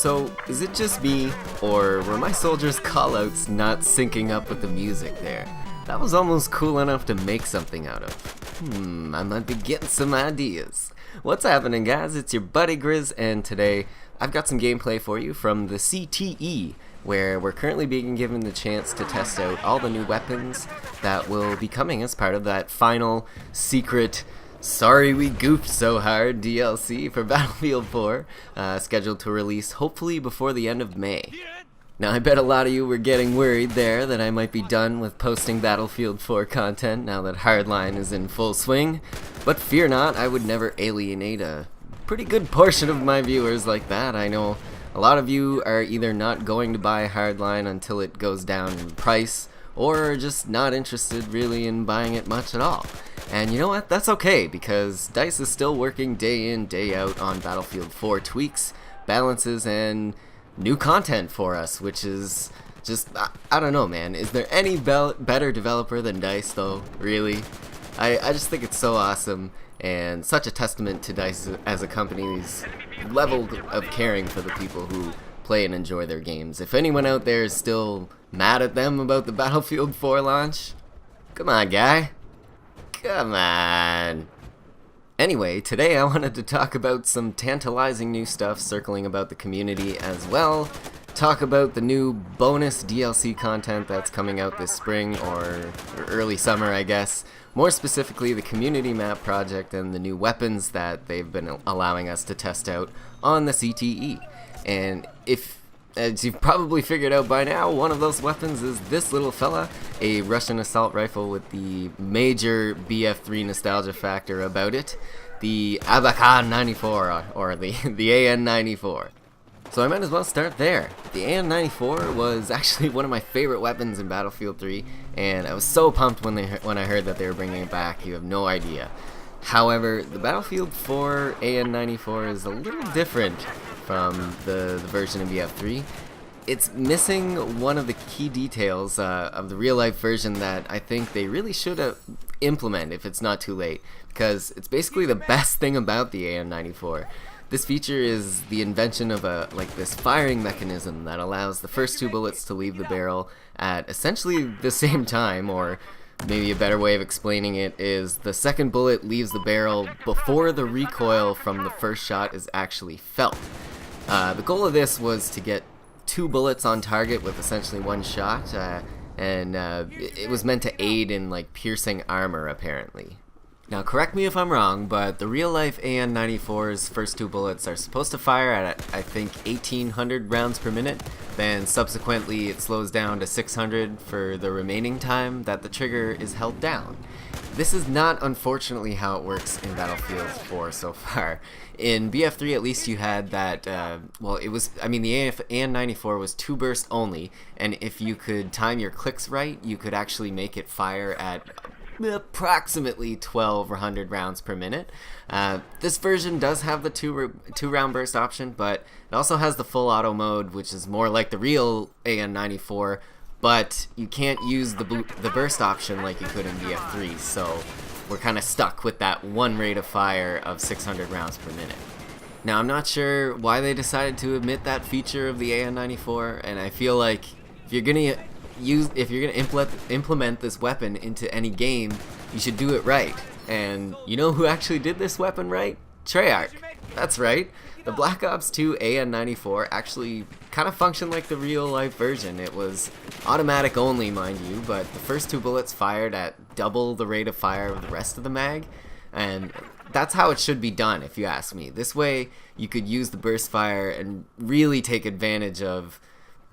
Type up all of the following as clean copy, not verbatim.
So, is it just me, or were my soldiers' callouts not syncing up with the music there? That was almost cool enough to make something out of. I might be getting some ideas. What's happening, guys? It's your buddy Griz, and today I've got some gameplay for you from the CTE, where we're currently being given the chance to test out all the new weapons that will be coming as part of that final secret "Sorry we goofed so hard" DLC for Battlefield 4, scheduled to release hopefully before the end of May. Now, I bet a lot of you were getting worried there that I might be done with posting Battlefield 4 content now that Hardline is in full swing, but fear not, I would never alienate a pretty good portion of my viewers like that. I know a lot of you are either not going to buy Hardline until it goes down in price, or are just not interested really in buying it much at all. And you know what? That's okay, because DICE is still working day in, day out on Battlefield 4 tweaks, balances, and new content for us, which is just, I don't know, man. Is there any better developer than DICE, though? Really? I just think it's so awesome, and such a testament to DICE as a company's level of caring for the people who play and enjoy their games. If anyone out there is still mad at them about the Battlefield 4 launch, come on, guy. Come on. Anyway, today I wanted to talk about some tantalizing new stuff circling about the community as well. Talk about the new bonus DLC content that's coming out this spring or early summer, I guess. More specifically, the community map project and the new weapons that they've been allowing us to test out on the CTE. And as you've probably figured out by now, one of those weapons is this little fella, a Russian assault rifle with the major BF3 nostalgia factor about it, the AN-94, or the AN-94. So I might as well start there. The AN-94 was actually one of my favorite weapons in Battlefield 3, and I was so pumped when I heard that they were bringing it back. You have no idea. However, the Battlefield 4 AN-94 is a little different from the version of BF3. It's missing one of the key details of the real-life version that I think they really should implement if it's not too late, because it's basically the best thing about the AN-94. This feature is the invention of this firing mechanism that allows the first two bullets to leave the barrel at essentially the same time, or maybe a better way of explaining it is the second bullet leaves the barrel before the recoil from the first shot is actually felt. The goal of this was to get two bullets on target with essentially one shot, and it was meant to aid in piercing armor, apparently. Now, correct me if I'm wrong, but the real-life AN-94's first two bullets are supposed to fire at, I think, 1,800 rounds per minute. Then subsequently it slows down to 600 for the remaining time that the trigger is held down. This is not, unfortunately, how it works in Battlefield 4 so far. In BF3, at least, you had that, the AN-94 was two burst only, and if you could time your clicks right, you could actually make it fire at approximately 1,200 rounds per minute. This version does have the two round burst option, but it also has the full auto mode, which is more like the real AN-94, but you can't use the burst option like you could in BF3, so we're kind of stuck with that one rate of fire of 600 rounds per minute. Now, I'm not sure why they decided to omit that feature of the AN-94, and I feel like if you're gonna implement this weapon into any game, you should do it right. And you know who actually did this weapon right? Treyarch. That's right. The Black Ops 2 AN-94 actually kind of functioned like the real life version. It was automatic only, mind you, but the first two bullets fired at double the rate of fire of the rest of the mag, and that's how it should be done, if you ask me. This way you could use the burst fire and really take advantage of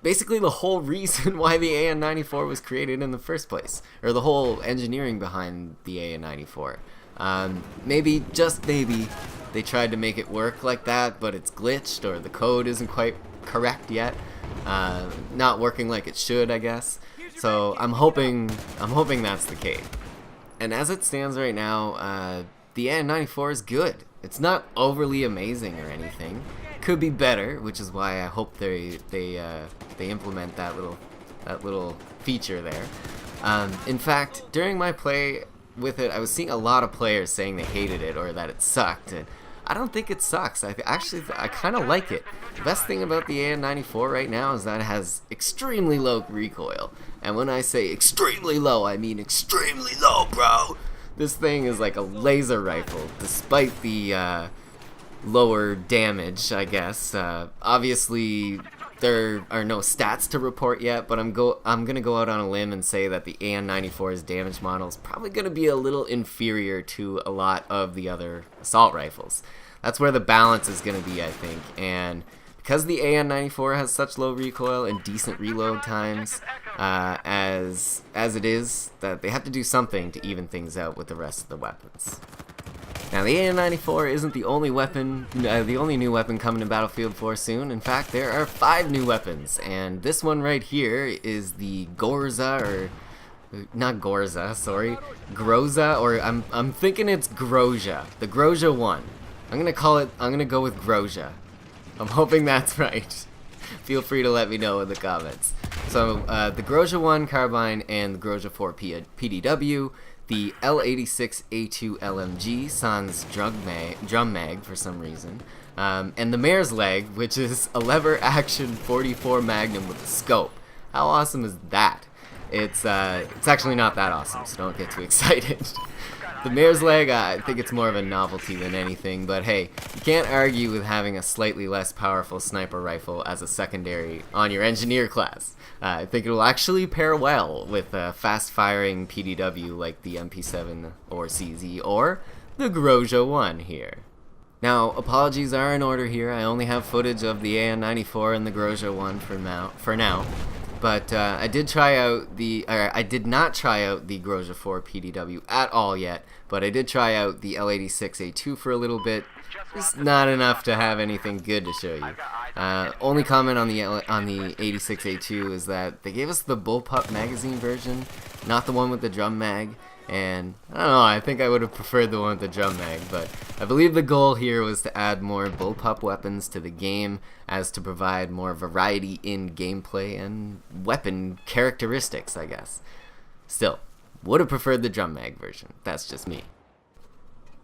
basically the whole reason why the AN-94 was created in the first place, or the whole engineering behind the AN-94. Maybe, just maybe, they tried to make it work like that, but it's glitched, or the code isn't quite correct yet. Not working like it should, I guess. So I'm hoping that's the case. And as it stands right now, the AN-94 is good. It's not overly amazing or anything. Could be better, which is why I hope they implement that little feature there. In fact, during my play with it, I was seeing a lot of players saying they hated it or that it sucked, and I don't think it sucks. I kind of like it. The best thing about the AN-94 right now is that it has extremely low recoil. And when I say extremely low, I mean extremely low, bro! This thing is like a laser rifle, despite the lower damage, I guess. Obviously, there are no stats to report yet, but I'm gonna go out on a limb and say that the AN-94's damage model is probably gonna be a little inferior to a lot of the other assault rifles. That's where the balance is gonna be, I think, and because the AN-94 has such low recoil and decent reload times, as it is, that they have to do something to even things out with the rest of the weapons. Now, the AN-94 isn't the only weapon, the only new weapon coming to Battlefield 4 soon. In fact, there are 5 new weapons, and this one right here is the GROZA, or not GROZA, sorry, GROZA, or I'm thinking it's GROZA, the GROZA-1. I'm gonna go with GROZA. I'm hoping that's right. Feel free to let me know in the comments. So, the GROZA-1 carbine and the GROZA-4 PDW, the L86A2 LMG, sans drum mag for some reason, and the Mare's leg, which is a lever action 44 Magnum with a scope. How awesome is that? It's actually not that awesome, so don't get too excited. The Mare's leg, I think it's more of a novelty than anything, but hey, you can't argue with having a slightly less powerful sniper rifle as a secondary on your engineer class. I think it will actually pair well with a fast-firing PDW like the MP7 or CZ or the GROZA-1 here. Now, apologies are in order here. I only have footage of the AN-94 and the GROZA-1 for now. But I did not try out the GROZA-4 PDW at all yet, but I did try out the L86A2 for a little bit. Just not enough to have anything good to show you. Only comment on the 86A2 is that they gave us the bullpup magazine version, not the one with the drum mag. And I don't know, I think I would have preferred the one with the drum mag, but I believe the goal here was to add more bullpup weapons to the game as to provide more variety in gameplay and weapon characteristics, I guess. Still, would have preferred the drum mag version. That's just me.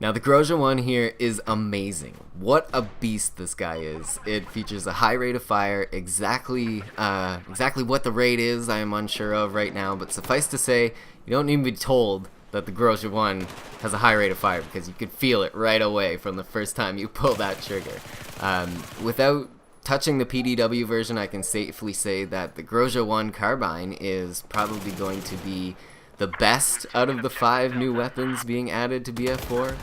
Now the GROZA-1 here is amazing. What a beast this guy is. It features a high rate of fire, exactly what the rate is I am unsure of right now, but suffice to say, you don't need to be told that the GROZA-1 has a high rate of fire because you could feel it right away from the first time you pull that trigger. Without touching the PDW version, I can safely say that the GROZA-1 carbine is probably going to be the best out of the 5 new weapons being added to BF4.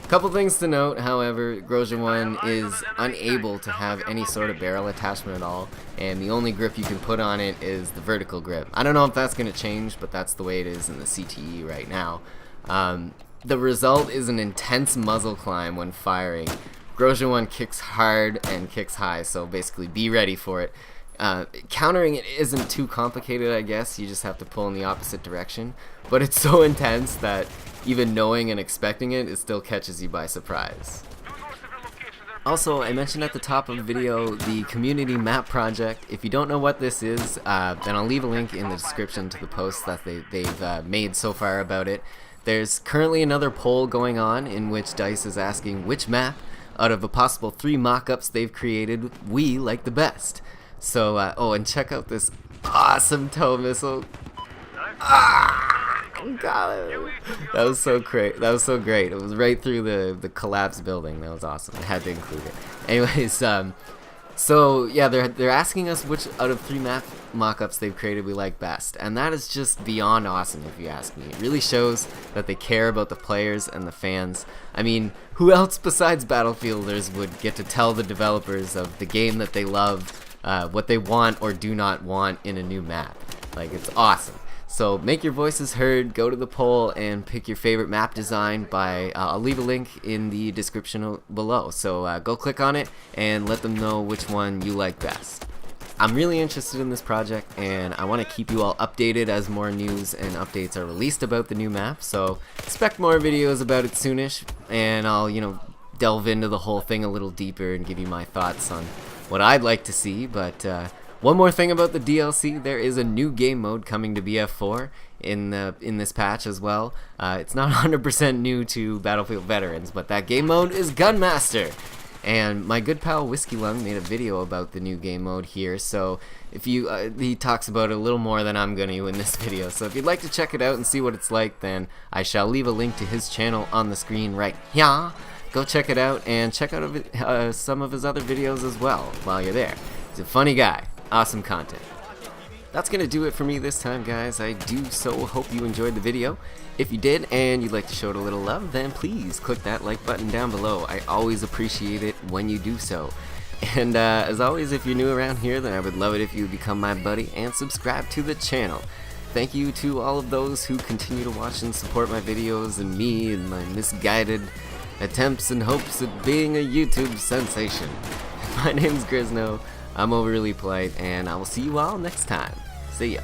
Couple things to note, however, GROZA-1 is unable to have any sort of barrel attachment at all, and the only grip you can put on it is the vertical grip. I don't know if that's going to change, but that's the way it is in the CTE right now. The result is an intense muzzle climb when firing. GROZA-1 kicks hard and kicks high, so basically be ready for it. Countering it isn't too complicated, I guess. You just have to pull in the opposite direction, but it's so intense that even knowing and expecting it still catches you by surprise. Also, I mentioned at the top of the video the community map project. If you don't know what this is, then I'll leave a link in the description to the posts that they've made so far about it. There's currently another poll going on in which DICE is asking which map out of the possible 3 mock-ups they've created we like the best. So, oh, and check out this awesome tow missile. God, that was so great. That was so great. It was right through the collapsed building. That was awesome. I had to include it. Anyways, so yeah, they're asking us which out of 3 map mock-ups they've created we like best, and that is just beyond awesome if you ask me. It really shows that they care about the players and the fans. I mean, who else besides Battlefielders would get to tell the developers of the game that they love what they want or do not want in a new map? Like, it's awesome. So make your voices heard, go to the poll, and pick your favorite map design by, I'll leave a link in the description below. So go click on it and let them know which one you like best. I'm really interested in this project, and I want to keep you all updated as more news and updates are released about the new map. So expect more videos about it soonish, and I'll, delve into the whole thing a little deeper and give you my thoughts on what I'd like to see. But One more thing about the DLC, there is a new game mode coming to BF4 in this patch as well. It's not 100% new to Battlefield veterans, but that game mode is Gunmaster. And my good pal Whiskey Lung made a video about the new game mode here, so if you he talks about it a little more than I'm going to in this video. So if you'd like to check it out and see what it's like, then I shall leave a link to his channel on the screen right here. Go check it out and check out some of his other videos as well while you're there. He's a funny guy. Awesome content. That's gonna do it for me this time, guys. I do so hope you enjoyed the video. If you did and you'd like to show it a little love, then please click that like button down below. I always appreciate it when you do so. And as always, if you're new around here, then I would love it if you would become my buddy and subscribe to the channel. Thank you to all of those who continue to watch and support my videos and me and my misguided attempts and hopes at being a YouTube sensation. My name's Griz. I'm overly polite, and I will see you all next time. See ya.